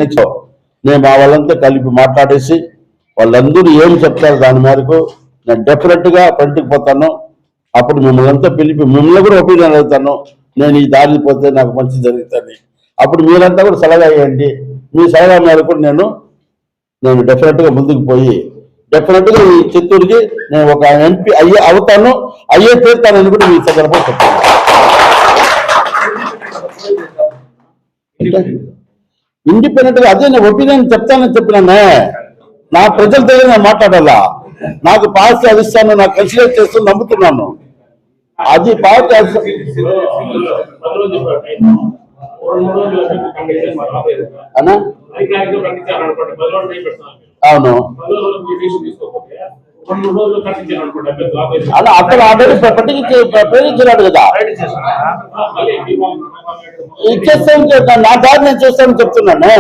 Next నేను మా వాళ్ళంతా కలిపి మాట్లాడేసి వాళ్ళందరూ ఏం చెప్తారు దాని మేరకు నేను డెఫినెట్ గా ఫ్రంట్కి పోతాను. అప్పుడు మిమ్మల్ని అంతా పిలిపి మిమ్మల్ని కూడా ఒపీనియన్ అడుగుతాను. నేను ఈ దారి పోతే నాకు మంచి జరుగుతుంది. అప్పుడు మీరంతా కూడా సలహా ఇవ్వండి. మీ సలహా మేరకు నేను డెఫినెట్ గా ముందుకు పోయి డెఫినెట్ గా ఈ చిత్తూరుకి నేను ఒక ఎంపీ అవుతాను, అయ్యే తీరుతానని కూడా మీ సందర్భం చెప్తాను. ఇండిపెండెంట్ గా అదే నేను ఒపీనియన్ చెప్తానని చెప్పినానే. నా ప్రజల దగ్గర నేను మాట్లాడాలా. నాకు పార్టీ అది ఇస్తాను, నాకు కన్సిడర్ చేస్తూ నమ్ముతున్నాను. అది పార్టీ అవును అలా అక్కడ ఆల్రెడీ ప్రకటించినాడు కదా. ఇచ్చేస్తాను, నా దారి నేను చేస్తానని చెప్తున్నాను.